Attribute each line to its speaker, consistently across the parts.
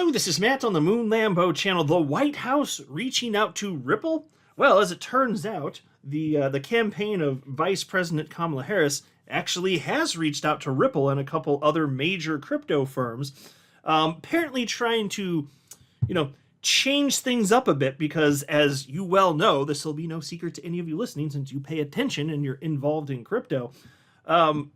Speaker 1: Hello, this is Matt on the Moon Lambo channel. The White House reaching out to Ripple? Well, as it turns out, the campaign of Vice President Kamala Harris actually has reached out to Ripple and a couple other major crypto firms, apparently trying to, change things up a bit because, as you well know, this will be no secret to any of you listening since you pay attention and you're involved in crypto.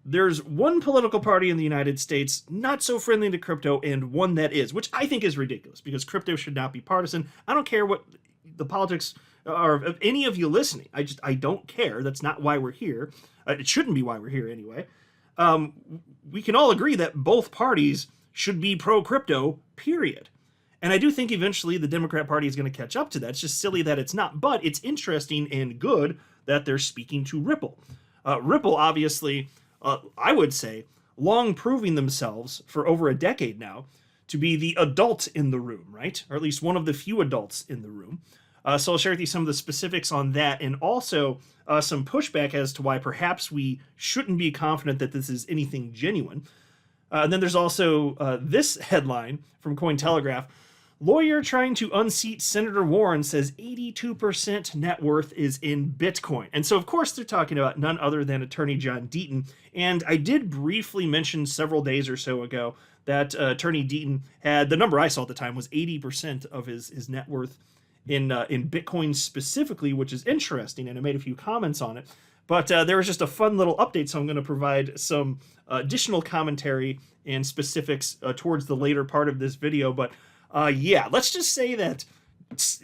Speaker 1: There's one political party in the United States not so friendly to crypto and one that is, which I think is ridiculous because crypto should not be partisan. I don't care what the politics are of any of you listening. I don't care. That's not why we're here. It shouldn't be why we're here anyway. We can all agree that both parties should be pro-crypto, period. And I do think eventually the Democrat Party is going to catch up to that. It's just silly that it's not, but it's interesting and good that they're speaking to Ripple. Ripple, obviously, I would say, long proving themselves for over a decade now to be the adult in the room, right? Or at least one of the few adults in the room. So I'll share with you some of the specifics on that and also some pushback as to why perhaps we shouldn't be confident that this is anything genuine. And then there's also this headline from Cointelegraph. Lawyer trying to unseat Senator Warren says 82% net worth is in Bitcoin. And so, of course, they're talking about none other than Attorney John Deaton. And I did briefly mention several days or so ago that Attorney Deaton had, the number I saw at the time was 80% of his net worth in Bitcoin specifically, which is interesting. And I made a few comments on it. But there was just a fun little update, so I'm going to provide some additional commentary and specifics towards the later part of this video. But yeah, let's just say that it's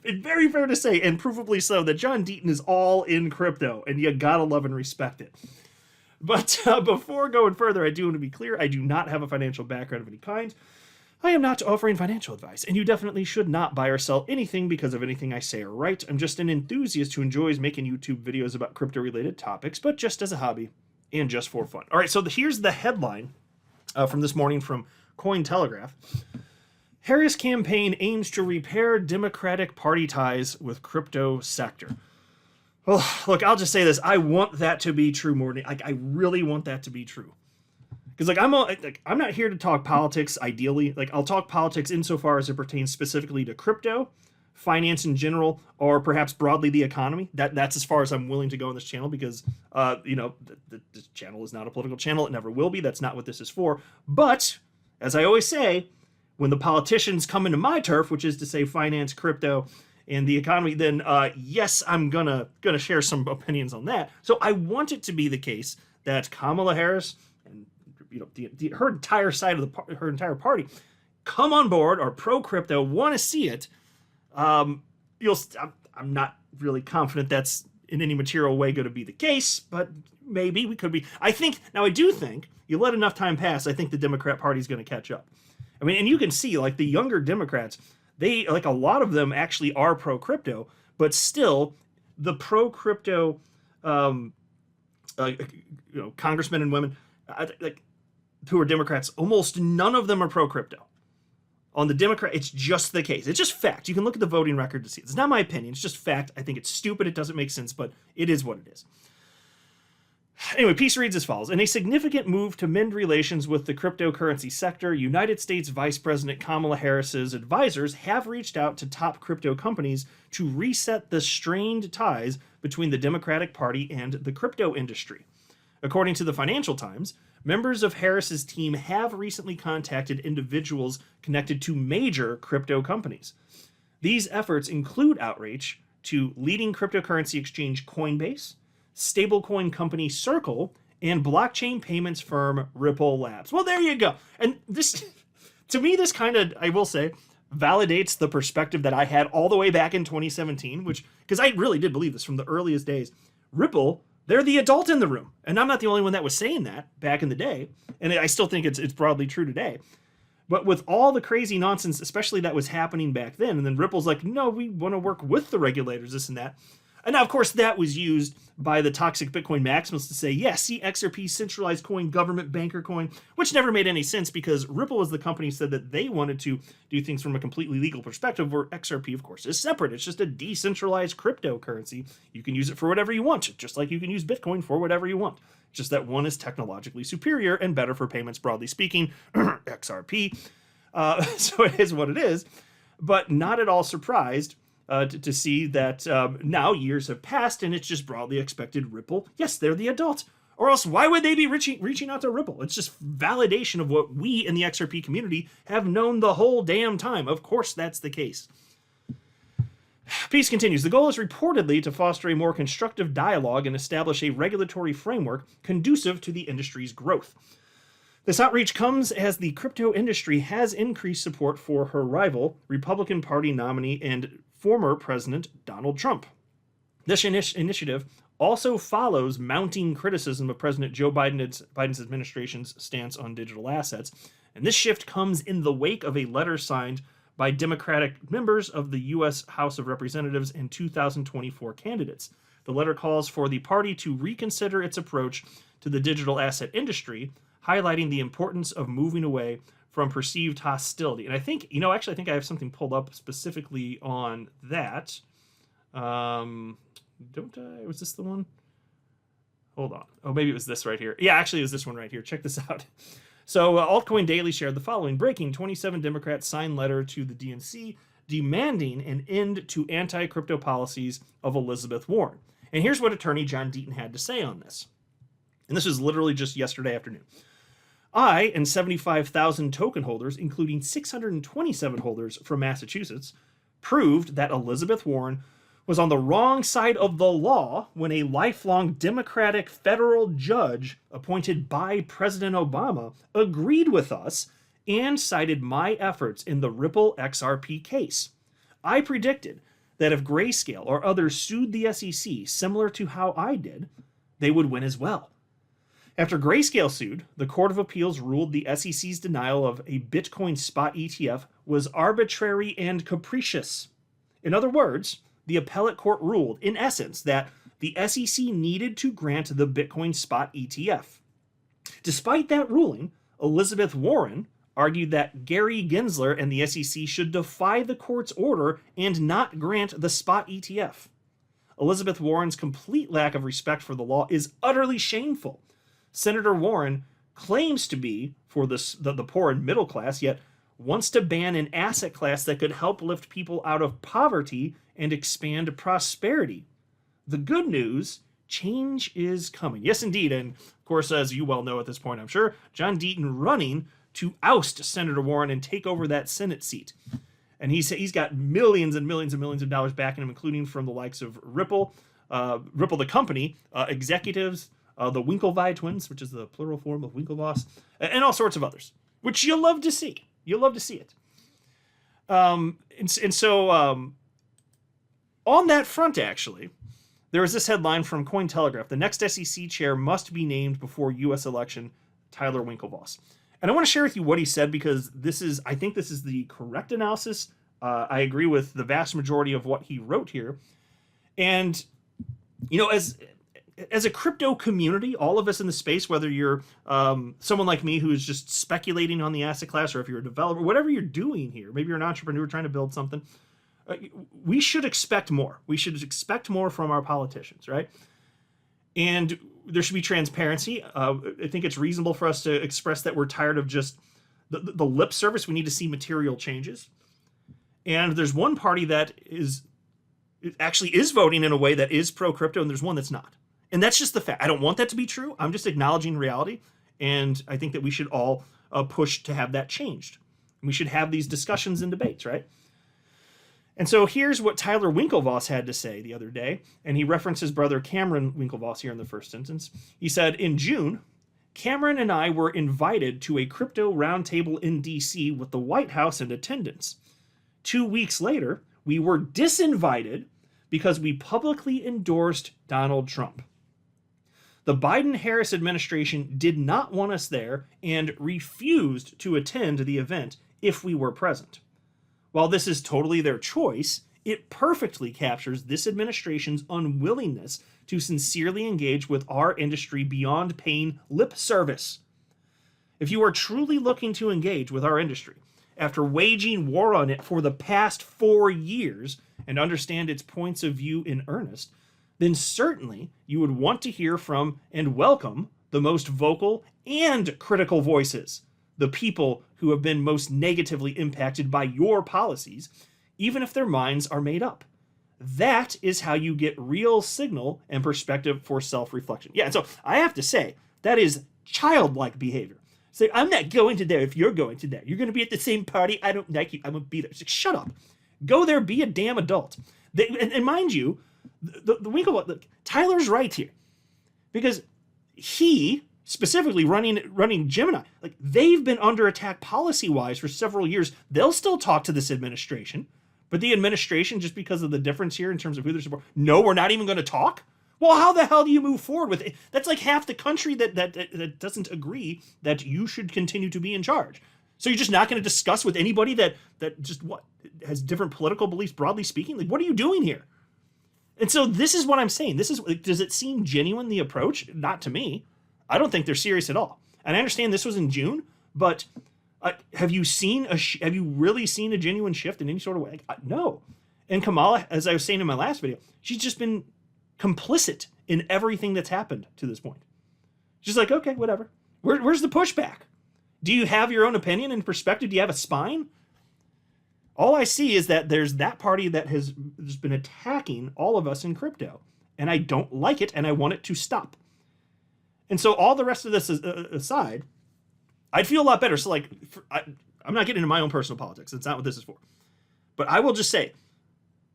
Speaker 1: very fair to say, and provably so, that John Deaton is all in crypto, and you gotta love and respect it. But before going further, I do want to be clear, I do not have a financial background of any kind. I am not offering financial advice, and you definitely should not buy or sell anything because of anything I say or write. I'm just an enthusiast who enjoys making YouTube videos about crypto-related topics, but just as a hobby and just for fun. All right, so here's the headline from this morning from Cointelegraph. Harris campaign aims to repair Democratic Party ties with crypto sector. Well, look, I'll just say this. I want that to be true, Morty. I really want that to be true. Because I'm not here to talk politics, ideally. I'll talk politics insofar as it pertains specifically to crypto, finance in general, or perhaps broadly the economy. That's as far as I'm willing to go on this channel because, this channel is not a political channel. It never will be. That's not what this is for. But, as I always say, when the politicians come into my turf, which is to say finance, crypto, and the economy, then yes, I'm gonna share some opinions on that. So I want it to be the case that Kamala Harris and her entire side of her entire party come on board, are pro crypto, want to see it. I'm not really confident that's in any material way going to be the case, but maybe we could be. I do think you let enough time pass. I think the Democrat Party is going to catch up. I mean, and you can see, the younger Democrats, they, a lot of them actually are pro-crypto, but still, the pro-crypto, congressmen and women, who are Democrats, almost none of them are pro-crypto. On the Democrat, it's just the case. It's just fact. You can look at the voting record to see it. It's not my opinion. It's just fact. I think it's stupid. It doesn't make sense, but it is what it is. Anyway, piece reads as follows. In a significant move to mend relations with the cryptocurrency sector, United States Vice President Kamala Harris's advisors have reached out to top crypto companies to reset the strained ties between the Democratic Party and the crypto industry. According to the Financial Times, members of Harris's team have recently contacted individuals connected to major crypto companies. These efforts include outreach to leading cryptocurrency exchange Coinbase, stablecoin company Circle, and blockchain payments firm Ripple Labs. Well, there you go. And this, to me, this kind of, I will say, validates the perspective that I had all the way back in 2017, because I really did believe this from the earliest days. Ripple, they're the adult in the room. And I'm not the only one that was saying that back in the day. And I still think it's broadly true today. But with all the crazy nonsense, especially that was happening back then, and then Ripple's like, no, we want to work with the regulators, this and that. And now, of course, that was used by the toxic Bitcoin maximalists to say, yeah, see XRP, centralized coin, government banker coin, which never made any sense because Ripple was the company said that they wanted to do things from a completely legal perspective, where XRP, of course, is separate. It's just a decentralized cryptocurrency. You can use it for whatever you want, just like you can use Bitcoin for whatever you want. Just that one is technologically superior and better for payments, broadly speaking, XRP. So it is what it is, but not at all surprised to see that now years have passed and it's just broadly expected Ripple, yes, they're the adult. Or else, why would they be reaching out to Ripple? It's just validation of what we in the XRP community have known the whole damn time. Of course, that's the case. Piece continues. The goal is reportedly to foster a more constructive dialogue and establish a regulatory framework conducive to the industry's growth. This outreach comes as the crypto industry has increased support for her rival, Republican Party nominee and former President Donald Trump. This initiative also follows mounting criticism of President Joe Biden's administration's stance on digital assets, and this shift comes in the wake of a letter signed by Democratic members of the U.S. House of Representatives and 2024 candidates. The letter calls for the party to reconsider its approach to the digital asset industry, highlighting the importance of moving away from perceived hostility. And I think, actually, I think I have something pulled up specifically on that. Don't I? Was this the one? Hold on. Oh, maybe it was this right here. Yeah, actually, it was this one right here. Check this out. So, Altcoin Daily shared the following. Breaking: 27 Democrats signed letter to the DNC demanding an end to anti-crypto policies of Elizabeth Warren. And here's what Attorney John Deaton had to say on this. And this was literally just yesterday afternoon. I and 75,000 token holders, including 627 holders from Massachusetts, proved that Elizabeth Warren was on the wrong side of the law when a lifelong Democratic federal judge appointed by President Obama agreed with us and cited my efforts in the Ripple XRP case. I predicted that if Grayscale or others sued the SEC similar to how I did, they would win as well. After Grayscale sued, the Court of Appeals ruled the SEC's denial of a Bitcoin spot ETF was arbitrary and capricious. In other words, the appellate court ruled, in essence, that the SEC needed to grant the Bitcoin spot ETF. Despite that ruling, Elizabeth Warren argued that Gary Gensler and the SEC should defy the court's order and not grant the spot ETF. Elizabeth Warren's complete lack of respect for the law is utterly shameful. Senator Warren claims to be for the poor and middle class, yet wants to ban an asset class that could help lift people out of poverty and expand prosperity. The good news, change is coming. Yes, indeed. And of course, as you well know at this point, I'm sure, John Deaton running to oust Senator Warren and take over that Senate seat. And he's got millions and millions and millions of dollars backing him, including from the likes of Ripple, Ripple the company, executives, the Winklevi twins, which is the plural form of Winklevoss, and all sorts of others, which you'll love to see. You'll love to see it. So on that front, actually, there was this headline from Cointelegraph. The next SEC chair must be named before U.S. election, Tyler Winklevoss. And I want to share with you what he said because I think this is the correct analysis. I agree with the vast majority of what he wrote here. And, as a crypto community, all of us in the space, whether you're someone like me who is just speculating on the asset class, or if you're a developer, whatever you're doing here, maybe you're an entrepreneur trying to build something, we should expect more. We should expect more from our politicians, right? And there should be transparency. I think it's reasonable for us to express that we're tired of just the lip service. We need to see material changes. And there's one party that actually is voting in a way that is pro-crypto, and there's one that's not. And that's just the fact. I don't want that to be true. I'm just acknowledging reality. And I think that we should all push to have that changed. We should have these discussions and debates, right? And so here's what Tyler Winklevoss had to say the other day. And he referenced his brother Cameron Winklevoss here in the first sentence. He said, in June, Cameron and I were invited to a crypto roundtable in DC with the White House in attendance. 2 weeks later, we were disinvited because we publicly endorsed Donald Trump. The Biden-Harris administration did not want us there and refused to attend the event if we were present. While this is totally their choice, it perfectly captures this administration's unwillingness to sincerely engage with our industry beyond paying lip service. If you are truly looking to engage with our industry, after waging war on it for the past 4 years and understand its points of view in earnest, then certainly you would want to hear from and welcome the most vocal and critical voices. the people who have been most negatively impacted by your policies, even if their minds are made up. That is how you get real signal and perspective for self-reflection. Yeah, and so I have to say, that is childlike behavior. Say, I'm not going to there if you're going to there. You're going to be at the same party. I don't like you. I'm going to be there. It's like, shut up. Go there, be a damn adult. And mind you, Tyler's right here. Because he, specifically running Gemini, like they've been under attack policy-wise for several years. They'll still talk to this administration. But the administration, just because of the difference here in terms of who they're supporting, no, we're not even going to talk? Well, how the hell do you move forward with it? That's like half the country that doesn't agree that you should continue to be in charge. So you're just not going to discuss with anybody that just what has different political beliefs, broadly speaking? Like, what are you doing here? And so this is what I'm saying. This is, does it seem genuine, the approach? Not to me. I don't think they're serious at all. And I understand this was in June, but have you really seen a genuine shift in any sort of way? No. And Kamala, as I was saying in my last video, she's just been complicit in everything that's happened to this point. She's like, okay, whatever. Where's the pushback? Do you have your own opinion and perspective? Do you have a spine? All I see is that there's that party that has just been attacking all of us in crypto. And I don't like it, and I want it to stop. And so all the rest of this aside, I'd feel a lot better. So like, I'm not getting into my own personal politics. That's not what this is for. But I will just say,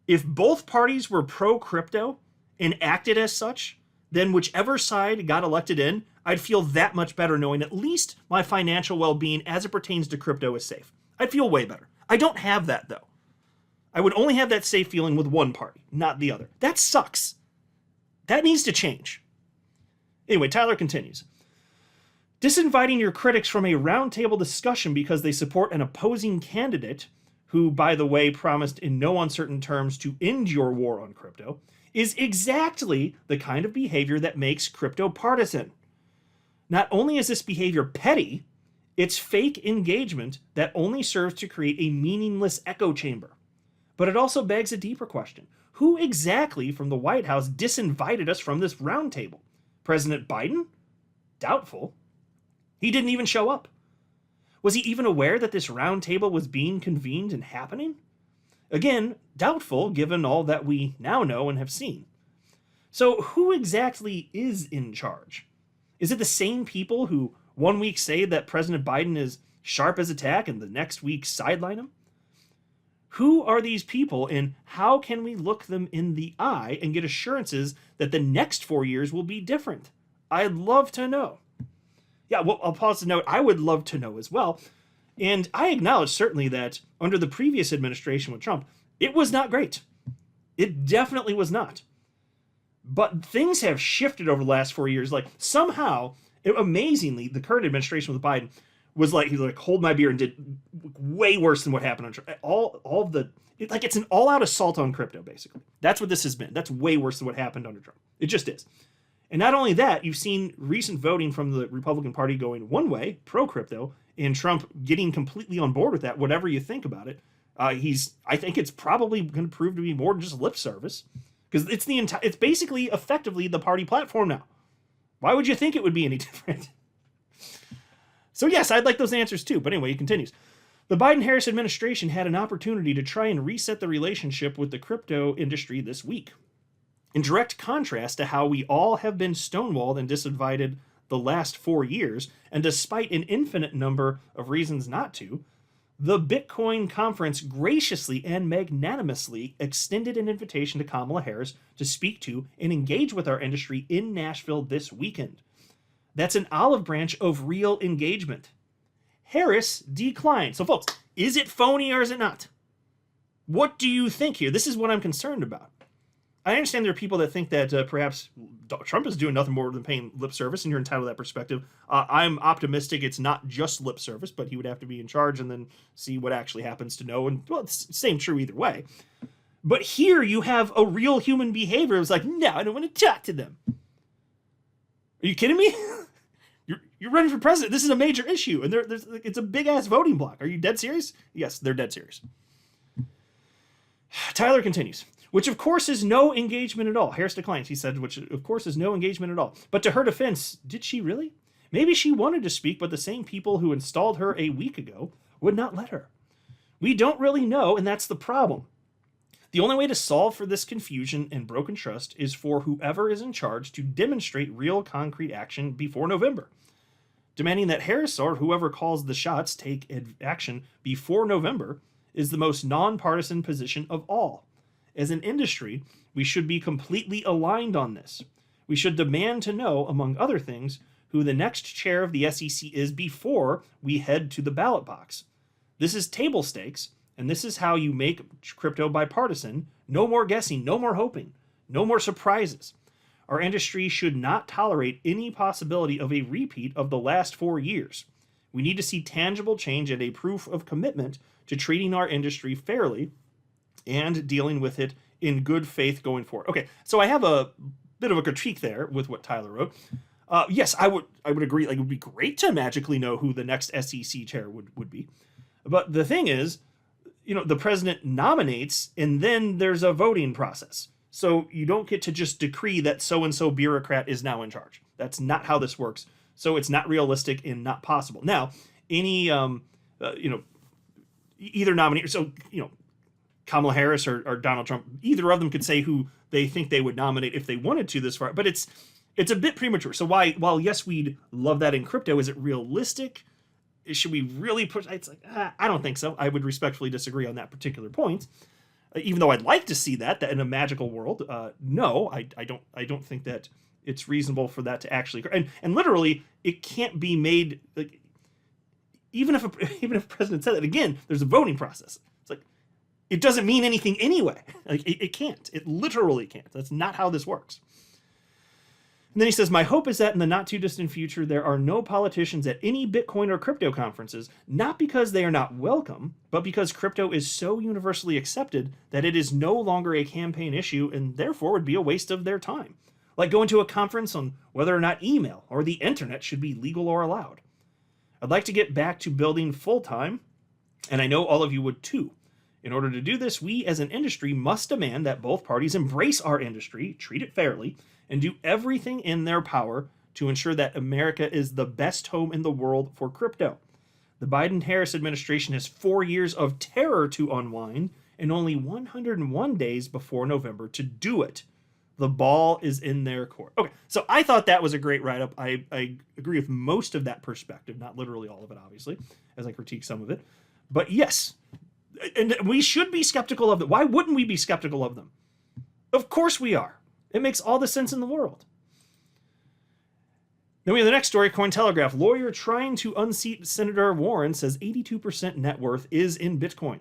Speaker 1: if both parties were pro-crypto and acted as such, then whichever side got elected in, I'd feel that much better knowing at least my financial well-being as it pertains to crypto is safe. I'd feel way better. I don't have that, though. I would only have that safe feeling with one party, not the other. That sucks. That needs to change. Anyway, Tyler continues. Disinviting your critics from a roundtable discussion because they support an opposing candidate, who, by the way, promised in no uncertain terms to end your war on crypto, is exactly the kind of behavior that makes crypto partisan. Not only is this behavior petty, it's fake engagement that only serves to create a meaningless echo chamber. But it also begs a deeper question. Who exactly from the White House disinvited us from this roundtable? President Biden? Doubtful. He didn't even show up. Was he even aware that this roundtable was being convened and happening? Again, doubtful given all that we now know and have seen. So who exactly is in charge? Is it the same people who one week say that President Biden is sharp as a tack and the next week sideline him? Who are these people, and how can we look them in the eye and get assurances that the next 4 years will be different? I'd love to know. Yeah, well, I'll pause to note, I would love to know as well. And I acknowledge certainly that under the previous administration with Trump, it was not great. It definitely was not. But things have shifted over the last 4 years. Like somehow, amazingly, the current administration with Biden was like, he was like, hold my beer, and did way worse than what happened on Trump. It's an all-out assault on crypto, basically. That's what this has been. That's way worse than what happened under Trump. It just is. And not only that, you've seen recent voting from the Republican Party going one way, pro-crypto, and Trump getting completely on board with that, whatever you think about it. I think it's probably going to prove to be more than just lip service, because it's basically effectively the party platform now. Why would you think it would be any different? So yes, I'd like those answers too. But anyway, he continues. The Biden-Harris administration had an opportunity to try and reset the relationship with the crypto industry this week. In direct contrast to how we all have been stonewalled and disinvited the last 4 years, and despite an infinite number of reasons not to, the Bitcoin conference graciously and magnanimously extended an invitation to Kamala Harris to speak to and engage with our industry in Nashville this weekend. That's an olive branch of real engagement. Harris declined. So folks, is it phony or is it not? What do you think here? This is what I'm concerned about. I understand there are people that think that perhaps Trump is doing nothing more than paying lip service, and you're entitled to that perspective. I'm optimistic it's not just lip service, but he would have to be in charge and then see what actually happens to know. And well, it's the same true either way. But here you have a real human behavior. It was like, no, I don't want to talk to them. Are you kidding me? You're running for president. This is a major issue, and it's a big-ass voting block. Are you dead serious? Yes, they're dead serious. Tyler continues. Which, of course, is no engagement at all. Harris declines, he said, which, of course, is no engagement at all. But to her defense, did she really? Maybe she wanted to speak, but the same people who installed her a week ago would not let her. We don't really know, and that's the problem. The only way to solve for this confusion and broken trust is for whoever is in charge to demonstrate real concrete action before November. Demanding that Harris or whoever calls the shots take action before November is the most nonpartisan position of all. As an industry, we should be completely aligned on this. We should demand to know, among other things, who the next chair of the SEC is before we head to the ballot box. This is table stakes, and this is how you make crypto bipartisan. No more guessing, no more hoping, no more surprises. Our industry should not tolerate any possibility of a repeat of the last 4 years. We need to see tangible change and a proof of commitment to treating our industry fairly and dealing with it in good faith going forward. Okay, so I have a bit of a critique there with what Tyler wrote. Yes, I would agree. Like, it would be great to magically know who the next SEC chair would be. But the thing is, the president nominates, and then there's a voting process. So you don't get to just decree that so-and-so bureaucrat is now in charge. That's not how this works. So it's not realistic and not possible. Now, any, either nominee, so, Kamala Harris or Donald Trump, either of them could say who they think they would nominate if they wanted to this far. But it's a bit premature. So while yes, we'd love that in crypto, is it realistic? Should we really push? It's like, I don't think so. I would respectfully disagree on that particular point. Even though I'd like to see that in a magical world, no, I don't think that it's reasonable for that to actually occur. And literally, it can't be made. Like, even if a president said that, again, there's a voting process. It's like, it doesn't mean anything anyway. Like, it can't. It literally can't. That's not how this works. And then he says, my hope is that in the not too distant future, there are no politicians at any Bitcoin or crypto conferences, not because they are not welcome, but because crypto is so universally accepted that it is no longer a campaign issue and therefore would be a waste of their time. Like going to a conference on whether or not email or the internet should be legal or allowed. I'd like to get back to building full time, and I know all of you would too. In order to do this, we as an industry must demand that both parties embrace our industry, treat it fairly, and do everything in their power to ensure that America is the best home in the world for crypto. The Biden-Harris administration has 4 years of terror to unwind and only 101 days before November to do it. The ball is in their court. Okay, so I thought that was a great write-up. I agree with most of that perspective, not literally all of it, obviously, as I critique some of it. But yes, and we should be skeptical of them. Why wouldn't we be skeptical of them? Of course we are. It makes all the sense in the world. Then we have the next story, Cointelegraph. Lawyer trying to unseat Senator Warren says 82% net worth is in Bitcoin.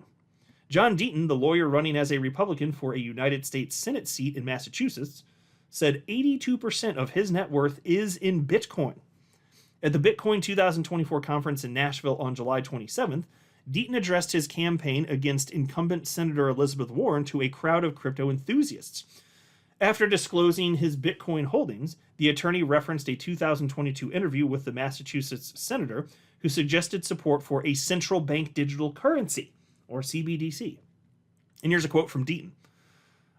Speaker 1: John Deaton, the lawyer running as a Republican for a United States Senate seat in Massachusetts, said 82% of his net worth is in Bitcoin. At the Bitcoin 2024 conference in Nashville on July 27th, Deaton addressed his campaign against incumbent Senator Elizabeth Warren to a crowd of crypto enthusiasts. After disclosing his Bitcoin holdings, the attorney referenced a 2022 interview with the Massachusetts senator who suggested support for a central bank digital currency, or CBDC. And here's a quote from Deaton.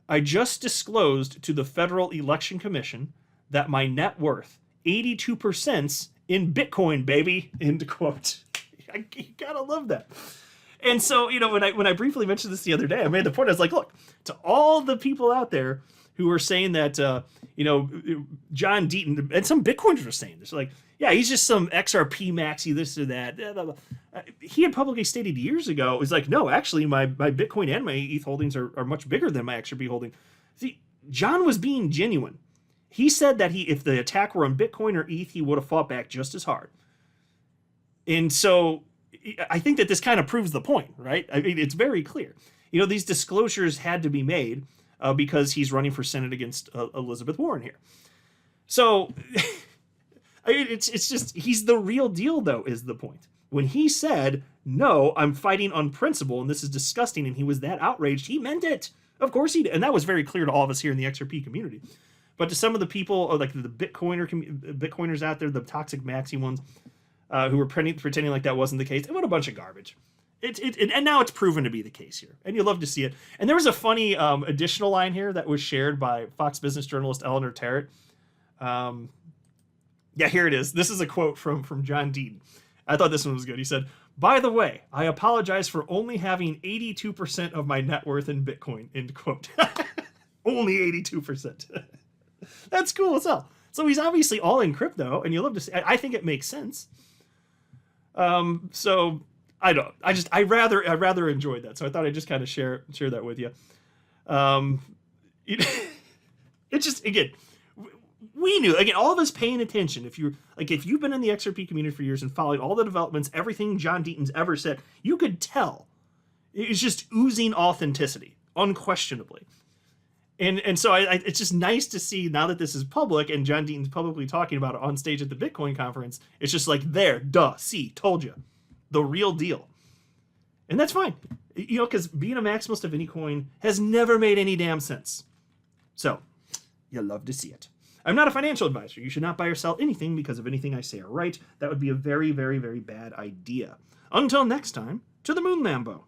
Speaker 1: I just disclosed to the Federal Election Commission that my net worth, 82% in Bitcoin, baby, end quote. You gotta love that. And so, when I briefly mentioned this the other day, I made the point, I was like, look, to all the people out there who are saying that, John Deaton, and some Bitcoiners are saying this, like, yeah, he's just some XRP maxi, this or that. He had publicly stated years ago, it was like, no, actually, my Bitcoin and my ETH holdings are much bigger than my XRP holding. See, John was being genuine. He said that if the attack were on Bitcoin or ETH, he would have fought back just as hard. And so I think that this kind of proves the point, right? I mean, it's very clear. These disclosures had to be made because he's running for Senate against Elizabeth Warren here. So it's just, he's the real deal, though, is the point. When he said, no, I'm fighting on principle, and this is disgusting, and he was that outraged, he meant it. Of course he did. And that was very clear to all of us here in the XRP community. But to some of the people, like the Bitcoiners out there, the toxic maxi ones, who were pretending like that wasn't the case, what a bunch of garbage. And now it's proven to be the case here, and you love to see it. And there was a funny additional line here that was shared by Fox Business journalist Eleanor Terrett. Yeah, here it is. This is a quote from John Deaton. I thought this one was good. He said, "By the way, I apologize for only having 82% of my net worth in Bitcoin," end quote. Only 82%. That's cool as hell. So he's obviously all in crypto, and you love to see. I think it makes sense. So I rather enjoyed that. So I thought I'd just kind of share that with you. It, it just, again, we knew, again, all of us paying attention. If you've been in the XRP community for years and followed all the developments, everything John Deaton's ever said, you could tell it's just oozing authenticity, unquestionably. And so it's just nice to see now that this is public and John Deaton's publicly talking about it on stage at the Bitcoin conference. It's just like, there, duh, see, told you, the real deal. And that's fine, because being a maximalist of any coin has never made any damn sense. So you'll love to see it. I'm not a financial advisor. You should not buy or sell anything because of anything I say or write. That would be a very, very, very bad idea. Until next time, to the moon, Lambo.